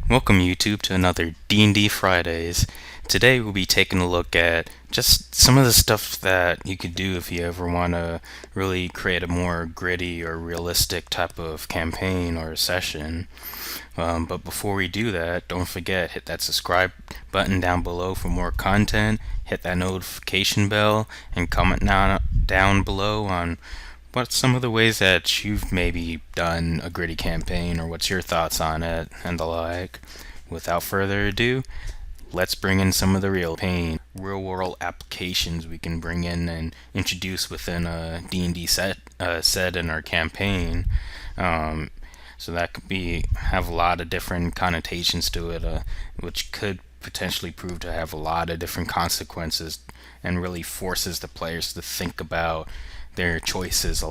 Welcome YouTube to another D&D Fridays. Today we'll be taking a look at just some of the stuff that you could do if you ever want to really create a more gritty or realistic type of campaign or session. But before we do that, don't forget, hit that subscribe button down below for more content, hit that notification bell, and comment down below on what's some of the ways that you've maybe done a gritty campaign or what's your thoughts on it and the like. Without further ado, let's bring in some of the real world applications we can bring in and introduce within a D&D set in our campaign. Um, so that could be have a lot of different connotations to it, which could potentially prove to have a lot of different consequences and really forces the players to think about their choices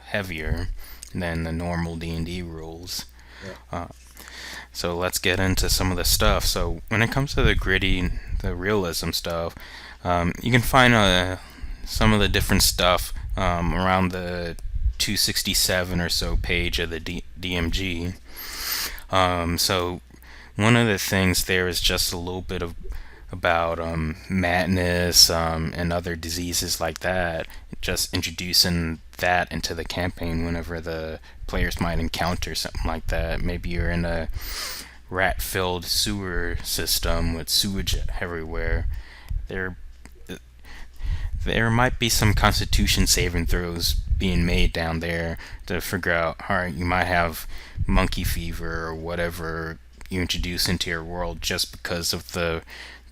heavier than the normal D&D rules. Yeah. So let's get into some of the stuff. So when it comes to the realism stuff, you can find some of the different stuff around the 267 or so page of the DMG. So one of the things there is just a little bit of about madness and other diseases like that. Just introducing that into the campaign whenever the players might encounter something like that. Maybe you're in a rat-filled sewer system with sewage everywhere. There, there might be some Constitution saving throws being made down there to figure out. All right, you might have monkey fever or whatever you introduce into your world just because of the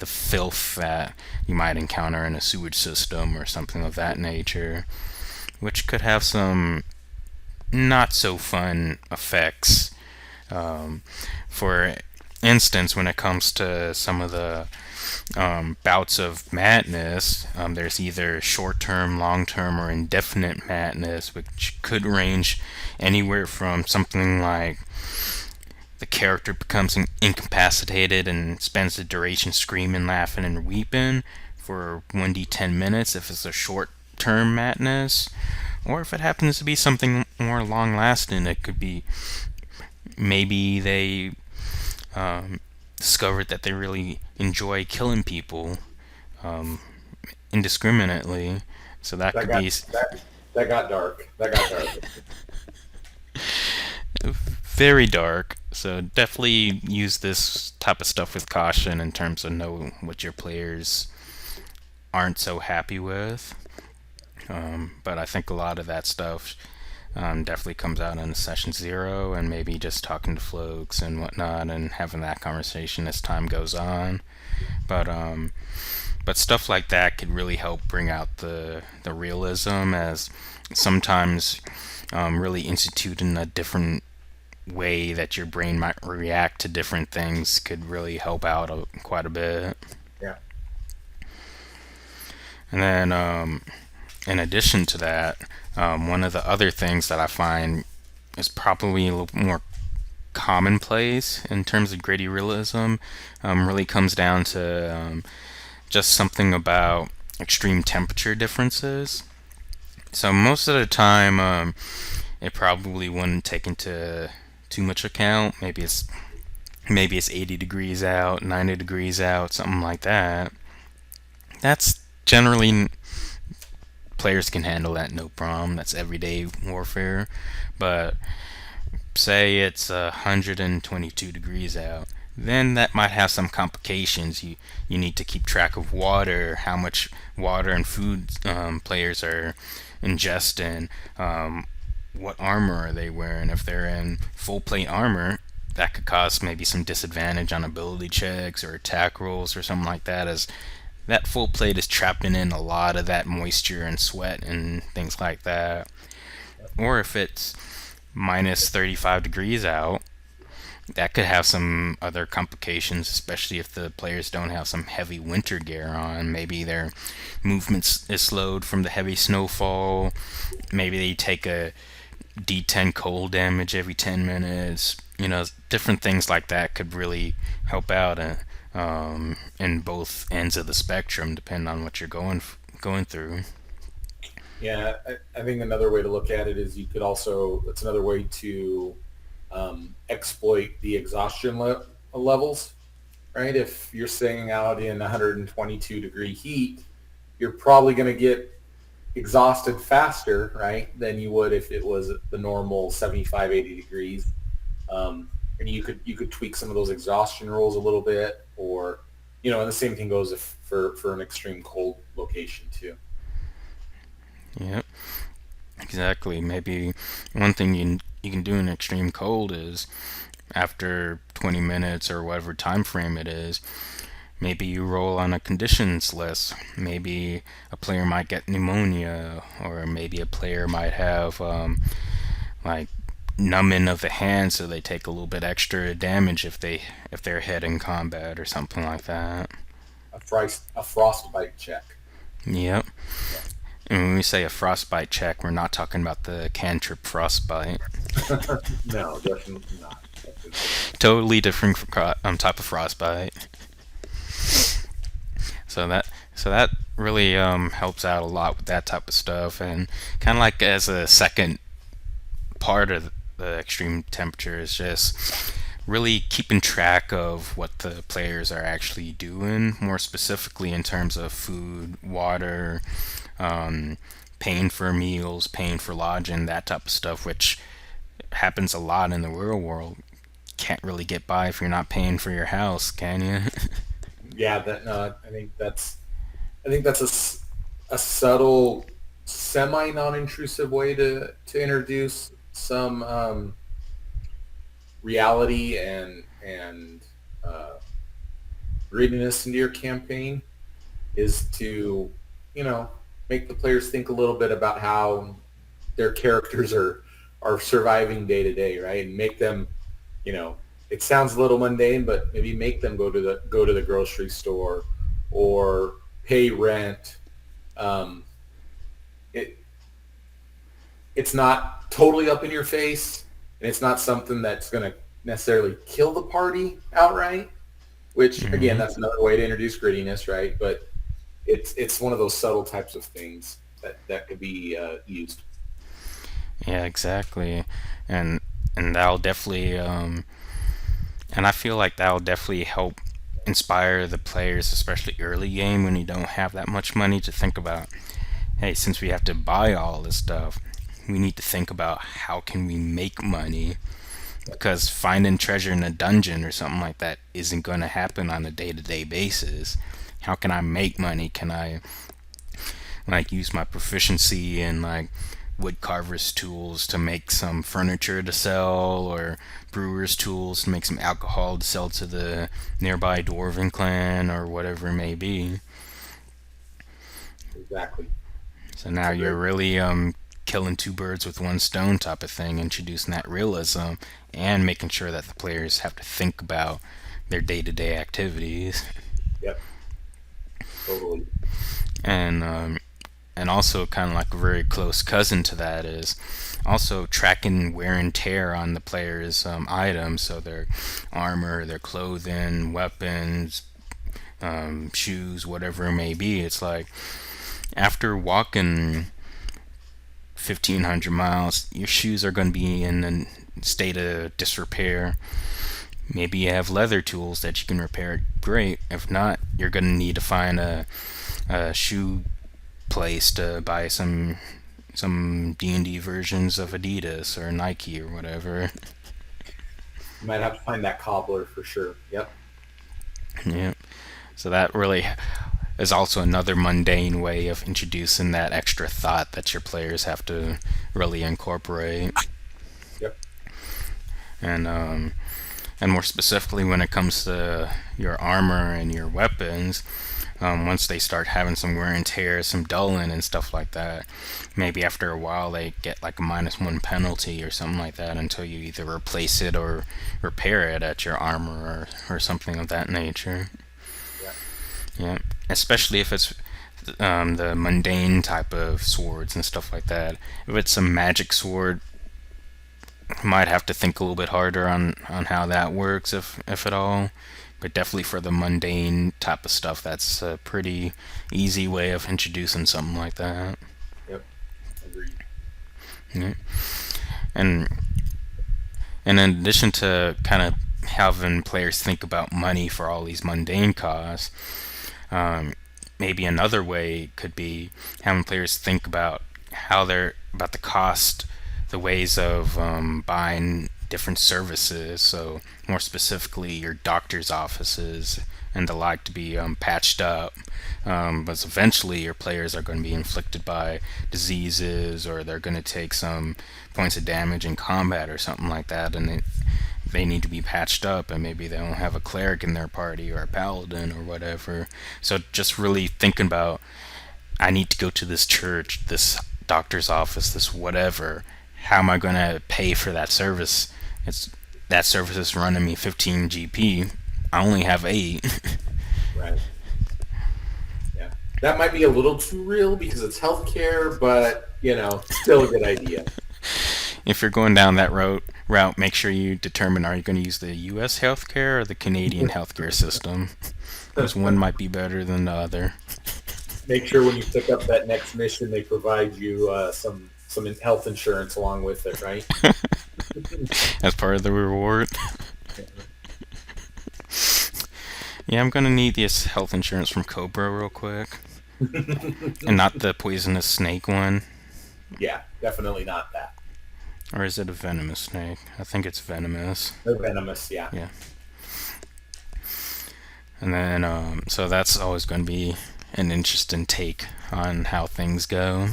filth that you might encounter in a sewage system or something of that nature, which could have some not so fun effects. For instance, when it comes to some of the bouts of madness, there's either short term, long term, or indefinite madness, which could range anywhere from something like the character becomes incapacitated and spends the duration screaming, laughing, and weeping for 1d10 minutes if it's a short term madness. Or if it happens to be something more long lasting, it could be maybe they discovered that they really enjoy killing people um, indiscriminately. So that That could got be that got dark. That got dark. very dark. So definitely use this type of stuff with caution in terms of know what your players aren't so happy with. But I think a lot of that stuff definitely comes out in session zero, and maybe just talking to folks and whatnot, and having that conversation as time goes on. But but stuff like that could really help bring out the realism, as sometimes really instituting a different way that your brain might react to different things could really help out quite a bit. Yeah. And then, in addition to that, one of the other things that I find is probably a little more commonplace in terms of gritty realism really comes down to just something about extreme temperature differences. So most of the time, it probably wouldn't take into too much account. Maybe it's 80 degrees out, 90 degrees out, something like that. That's generally players can handle that no problem. That's everyday warfare. But say it's 122 degrees out, then that might have some complications. You need to keep track of water, how much water and food players are ingesting, what armor are they wearing. If they're in full plate armor, that could cause maybe some disadvantage on ability checks or attack rolls or something like that, as that full plate is trapping in a lot of that moisture and sweat and things like that. Or if it's minus 35 degrees out, that could have some other complications, especially if the players don't have some heavy winter gear on. Maybe their movement is slowed from the heavy snowfall. Maybe they take a D10 cold damage every 10 minutes. Different things like that could really help out in both ends of the spectrum, depending on what you're going through. Yeah. I think another way to look at it is you could also. That's another way to exploit the exhaustion levels, right? If you're staying out in 122-degree heat, you're probably going to get exhausted faster, right, than you would if it was the normal 75, 80 degrees. And you could tweak some of those exhaustion rules a little bit, or and the same thing goes if for an extreme cold location too. Yep, exactly. Maybe one thing you can do in extreme cold is after 20 minutes or whatever time frame it is, maybe you roll on a conditions list. Maybe a player might get pneumonia, or maybe a player might have like numbing of the hand, so they take a little bit extra damage if they're hit in combat or something like that. A frostbite check. Yep. Yeah. And when we say a frostbite check, we're not talking about the cantrip frostbite. No, definitely not. Totally different type of frostbite. So that really helps out a lot with that type of stuff, and kind of like as a second part of the extreme temperature is just really keeping track of what the players are actually doing, more specifically in terms of food, water, um, paying for meals, paying for lodging, that type of stuff, which happens a lot in the real world. Can't really get by if you're not paying for your house, can you? Yeah, that no, I think that's a subtle, semi non-intrusive way to introduce some reality and uh, grittiness into your campaign, is to you know make the players think a little bit about how their characters are surviving day to day, right? And make them, you know, it sounds a little mundane, but maybe make them go to the grocery store or pay rent. Um, it it's not totally up in your face, and it's not something that's going to necessarily kill the party outright. Which again, Hmm. that's another way to introduce grittiness, right? But it's one of those subtle types of things that could be used. Yeah, exactly. And and that'll definitely and I feel like that'll definitely help inspire the players, especially early game when you don't have that much money to think about. Hey, since we have to buy all this stuff, we need to think about how can we make money, because finding treasure in a dungeon or something like that isn't going to happen on a day-to-day basis. How can I make money? Can I like use my proficiency in like wood carver's tools to make some furniture to sell, or brewer's tools to make some alcohol to sell to the nearby dwarven clan, or whatever it may be. Exactly. So It's now a you're great. really killing two birds with one stone type of thing, introducing that realism and making sure that the players have to think about their day-to-day activities. Yep. Totally. And and also kind of like a very close cousin to that is also tracking wear and tear on the players' items, so their armor, their clothing, weapons, shoes, whatever it may be. It's like after walking 1,500 miles, your shoes are going to be in a state of disrepair. Maybe you have leather tools that you can repair it. Great. If not, you're going to need to find a shoe place to buy some D&D versions of Adidas or Nike or whatever. You might have to find that cobbler for sure. Yep. Yeah. So that really is also another mundane way of introducing that extra thought that your players have to really incorporate. Yep. And and more specifically when it comes to your armor and your weapons, once they start having some wear and tear, some dulling and stuff like that, maybe after a while they get like a -1 penalty or something like that until you either replace it or repair it at your armor, or something of that nature. Yeah. Yeah, especially if it's the mundane type of swords and stuff like that. If it's a magic sword, you might have to think a little bit harder on how that works, if at all. But definitely for the mundane type of stuff, that's a pretty easy way of introducing something like that. Yep. Agreed. Yeah. And And in addition to kind of having players think about money for all these mundane costs, um, maybe another way could be having players think about how they're about the cost, the ways of buying different services. So more specifically, your doctor's offices and the like to be patched up. But eventually, your players are going to be inflicted by diseases, or they're going to take some points of damage in combat or something like that, and they need to be patched up, and maybe they don't have a cleric in their party or a paladin or whatever. So just really thinking about, I need to go to this church, this doctor's office, this whatever. How am I going to pay for that service? It's that service is running me 15 GP. I only have 8. Right. Yeah. That might be a little too real because it's healthcare, but still a good idea. If you're going down that route, make sure you determine, are you going to use the US healthcare or the Canadian healthcare system? Because one might be better than the other. Make sure when you pick up that next mission, they provide you some health insurance along with it, right? As part of the reward. Yeah, I'm gonna need this health insurance from Cobra real quick. And not the poisonous snake one. Yeah, definitely not that. Or is it a venomous snake? I think it's venomous. They're venomous, yeah. Yeah. And then, so that's always going to be an interesting take on how things go.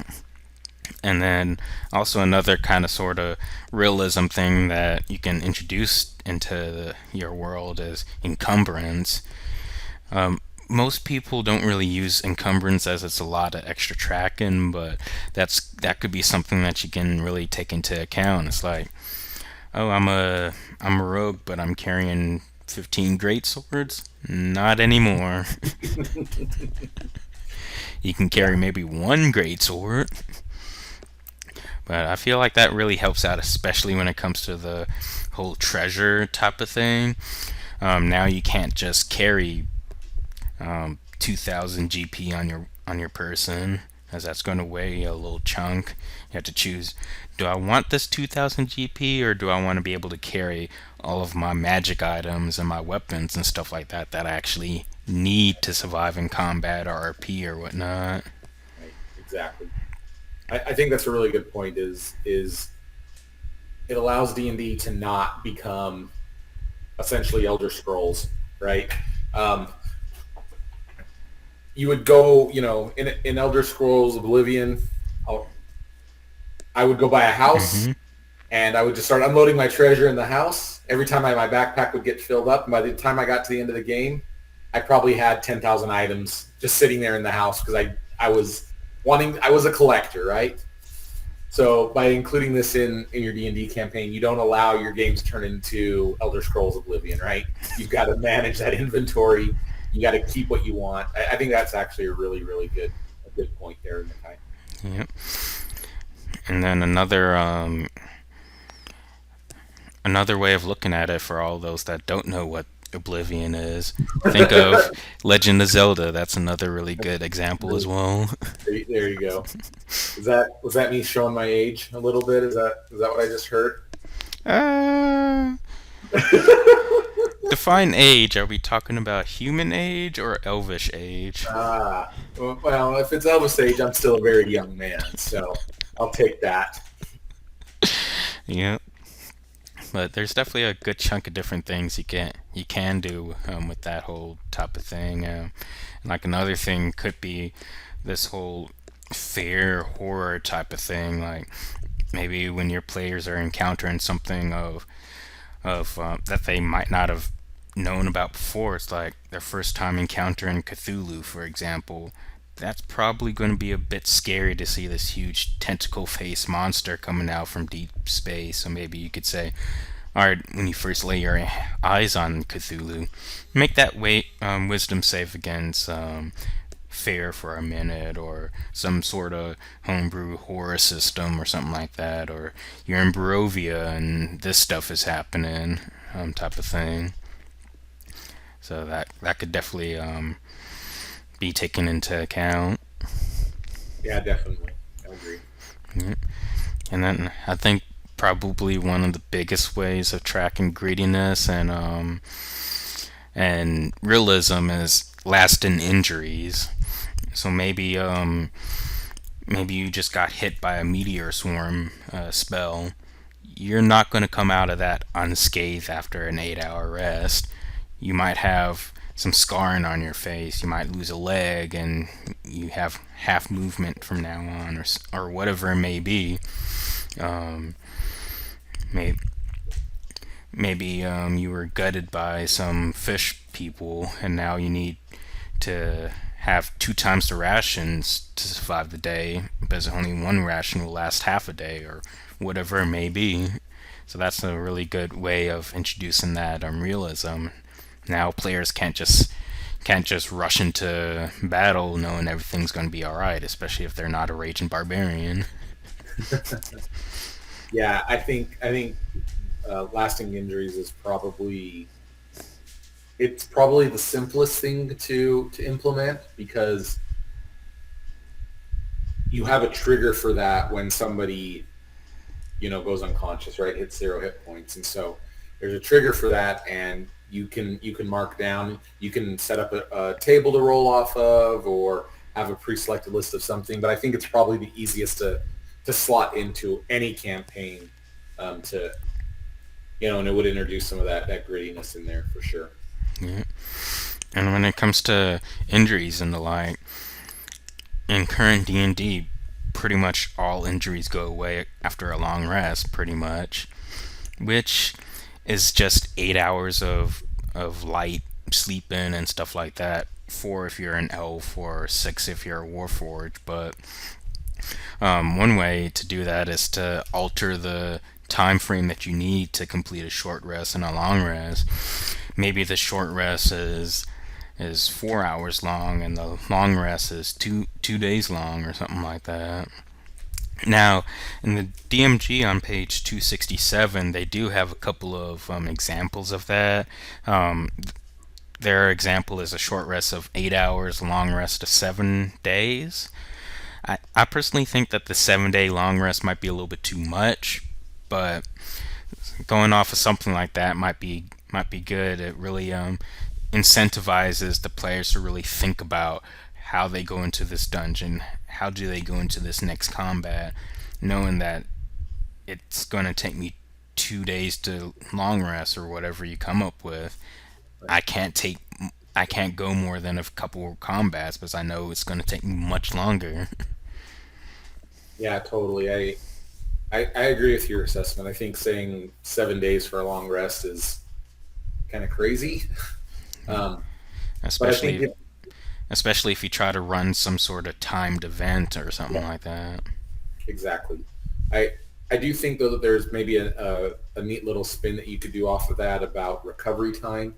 And then also another kind of sort of realism thing that you can introduce into your world is encumbrance. Most people don't really use encumbrance as it's a lot of extra tracking, but that could be something that you can really take into account. It's like, oh, I'm a rogue, but I'm carrying 15 great swords. Not anymore. You can carry maybe one great sword. But I feel like that really helps out, especially when it comes to the whole treasure type of thing. Now you can't just carry 2,000 GP on your person, as that's going to weigh a little chunk. You have to choose: do I want this 2,000 GP, or do I want to be able to carry all of my magic items and my weapons and stuff like that that I actually need to survive in combat or RP or whatnot? Right, exactly. I think that's a really good point. Is it allows D&D to not become essentially Elder Scrolls, right? You would go, in Elder Scrolls Oblivion, I would go buy a house, Hmm. and I would just start unloading my treasure in the house. Every time my backpack would get filled up, and by the time I got to the end of the game, I probably had 10,000 items just sitting there in the house because I was a collector, right? So by including this in your D&D campaign, you don't allow your games to turn into Elder Scrolls Oblivion, right? You've got to manage that inventory. You got to keep what you want. I think that's actually a really, really good point there, Nikai. Yep. And then another way of looking at it for all those that don't know what Oblivion is, think of Legend of Zelda. That's another really good example as well. There you go. Was that me showing my age a little bit? Is that what I just heard? Uh, Define age. Are we talking about human age or elvish age? Well, if it's Elvis age, I'm still a very young man, so I'll take that. Yeah. But there's definitely a good chunk of different things you can do with that whole type of thing. Like another thing could be this whole fear horror type of thing. Like maybe when your players are encountering something of that they might not have known about before. It's like their first time encountering Cthulhu, for example. That's probably going to be a bit scary to see this huge tentacle face monster coming out from deep space. So maybe you could say, alright, when you first lay your eyes on Cthulhu, make that wisdom save against fear for a minute, or some sort of homebrew horror system or something like that, or you're in Barovia and this stuff is happening, type of thing. So that could definitely be taken into account. Yeah, definitely. I agree. Yeah. And then I think probably one of the biggest ways of tracking greediness and realism is lasting injuries. So maybe you just got hit by a meteor swarm spell. You're not going to come out of that unscathed after an 8 hour rest. You might have some scarring on your face. You might lose a leg, and you have half movement from now on, or whatever it may be. Um, maybe maybe you were gutted by some fish people, and now you need to have two times the rations to survive the day, because only one ration will last half a day, or whatever it may be. So that's a really good way of introducing that realism. Now players can't just rush into battle knowing everything's going to be all right, especially if they're not a raging barbarian. Yeah, I think lasting injuries is probably the simplest thing to implement because you have a trigger for that when somebody goes unconscious, right? Hits 0 hit points, and so there's a trigger for that, and you can mark down. You can set up a table to roll off of, or have a pre-selected list of something. But I think it's probably the easiest to slot into any campaign, to and it would introduce some of that grittiness in there for sure. Yeah. And when it comes to injuries and the like, in current D&D, pretty much all injuries go away after a long rest, pretty much, which is just 8 hours of light sleeping and stuff like that. Four if you're an elf, or six if you're a warforged. But one way to do that is to alter the time frame that you need to complete a short rest and a long rest. Maybe the short rest is 4 hours long, and the long rest is two days long, or something like that. Now, in the DMG on page 267, they do have a couple of examples of that. Um, their example is a short rest of 8 hours, long rest of 7 days. I personally think that the 7 day long rest might be a little bit too much, but going off of something like that might be good. It really incentivizes the players to really think about how they go into this dungeon, how do they go into this next combat, knowing that it's going to take me 2 days to long rest or whatever you come up with. Right. I can't take I can't go more than a couple of combats because I know it's going to take much longer. Yeah, totally. I agree with your assessment. I think saying 7 days for a long rest is kind of crazy. Um, but I think especially especially if you try to run some sort of timed event or something yeah, like that. exactly. I I do think though that there's maybe a neat little spin that you could do off of that about recovery time.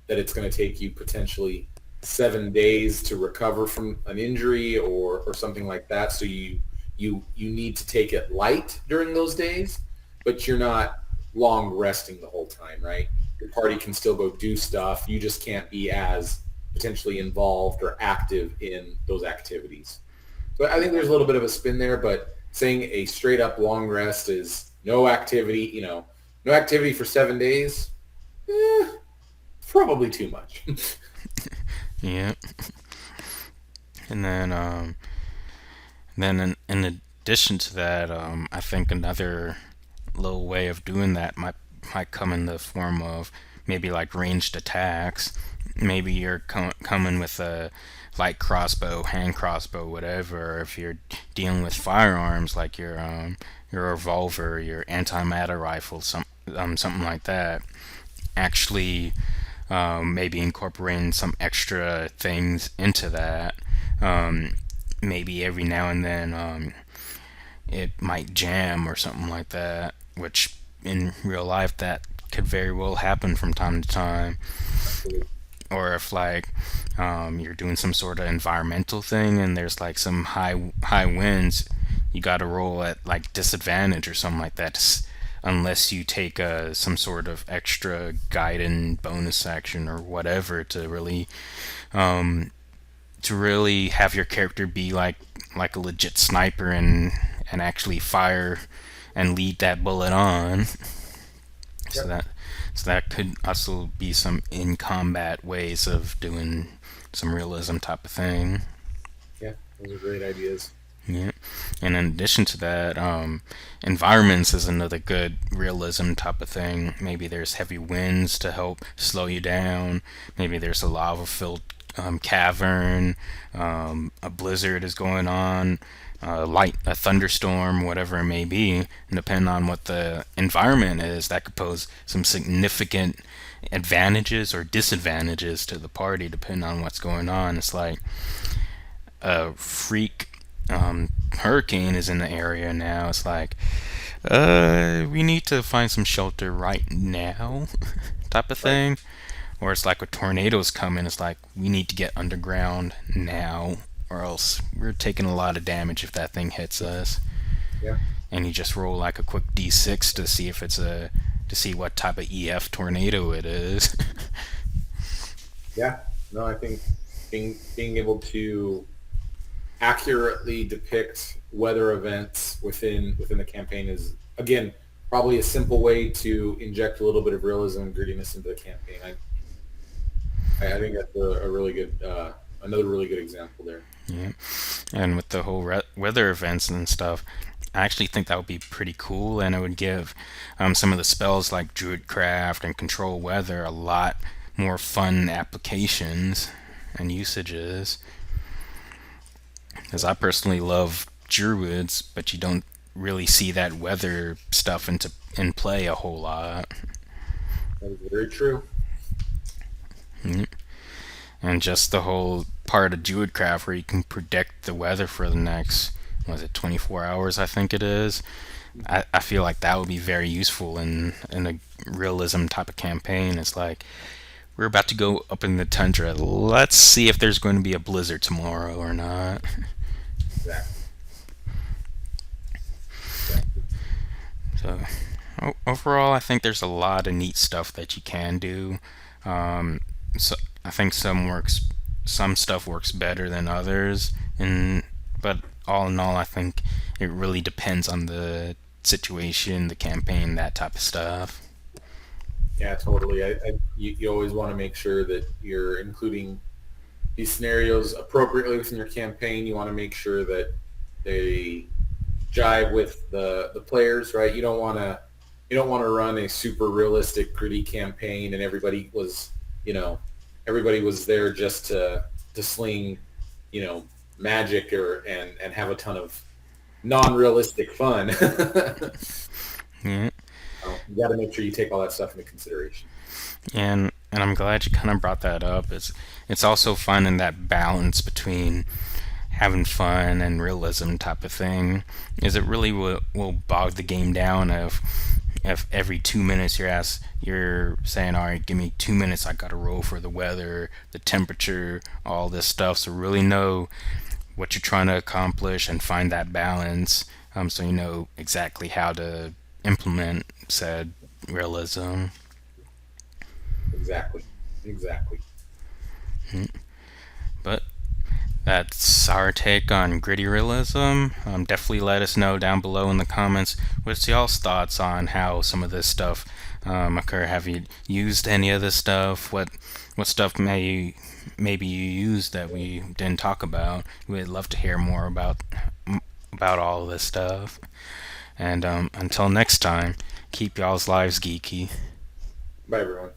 That it's going to take you potentially 7 days to recover from an injury or something like that. So you need to take it light during those days, but you're not long resting the whole time, right? Your party can still go do stuff. You just can't be as potentially involved or active in those activities. So I think there's a little bit of a spin there, but saying a straight up long rest is no activity, no activity for 7 days, eh, probably too much. Yeah. And then in addition to that, I think another little way of doing that might come in the form of maybe like ranged attacks. Maybe you're coming with a light crossbow, hand crossbow, whatever. If you're dealing with firearms like your revolver, your antimatter rifle, something like that. Actually, maybe incorporating some extra things into that. Um, Maybe every now and then it might jam or something like that, which in real life that could very well happen from time to time. Absolutely. Or if like you're doing some sort of environmental thing and there's like some high winds, you got to roll at like disadvantage or something like that, unless you take some sort of extra guiding bonus action or whatever um, to really have your character be like a legit sniper and actually fire and lead that bullet on. So Yep. that could also be some in combat ways of doing some realism type of thing. Yeah. Those are great ideas. Yeah. And in addition to that, environments is another good realism type of thing. Maybe there's heavy winds to help slow you down. Maybe there's a lava filled cavern. A blizzard is going on. A thunderstorm, whatever it may be. And depending on what the environment is, that could pose some significant advantages or disadvantages to the party, depending on what's going on. It's like a freak hurricane is in the area now. It's like, we need to find some shelter right now, type of Right. thing. Or it's like with tornadoes coming, it's like, we need to get underground now, or else we're taking a lot of damage if that thing hits us. Yeah. And you just roll like a quick d6 to see if it's a to see what type of EF tornado it is. Yeah. No, I think being able to accurately depict weather events within the campaign is, again, probably a simple way to inject a little bit of realism and grittiness into the campaign. I think that's a really good another really good example there. Yeah. And with the whole weather events and stuff, I actually think that would be pretty cool, and it would give some of the spells like Druidcraft and Control Weather a lot more fun applications and usages. Because I personally love Druids, but you don't really see that weather stuff in play a whole lot. That is very true. Mm. And just the whole part of Druidcraft where you can predict the weather for the next, was it 24 hours, I think it is. I feel like that would be very useful in a realism type of campaign. It's like, we're about to go up in the tundra. Let's see if there's going to be a blizzard tomorrow or not. Exactly. Exactly. So overall, I think there's a lot of neat stuff that you can do. Um, so I think some stuff works better than others, and but all in all, I think it really depends on the situation, the campaign, that type of stuff. Yeah, totally. You always want to make sure that you're including these scenarios appropriately within your campaign. You want to make sure that they jive with the players, right? You don't want to run a super realistic, gritty campaign, and you know, everybody was there just to sling, magic and have a ton of non-realistic fun. Yeah. You got to make sure you take all that stuff into consideration. And I'm glad you kind of brought that up. It's also finding that balance between having fun and realism type of thing. Is it really will bog the game down if every 2 minutes you're saying, all right, give me 2 minutes, I gotta roll for the weather, the temperature, all this stuff. So really know what you're trying to accomplish and find that balance, so you know exactly how to implement said realism. Exactly. Exactly. But that's our take on gritty realism. Definitely let us know down below in the comments what's y'all's thoughts on how some of this stuff occur. Have you used any of this stuff? What stuff maybe you used that we didn't talk about? We'd love to hear more about all of this stuff. And until next time, keep y'all's lives geeky. Bye, everyone.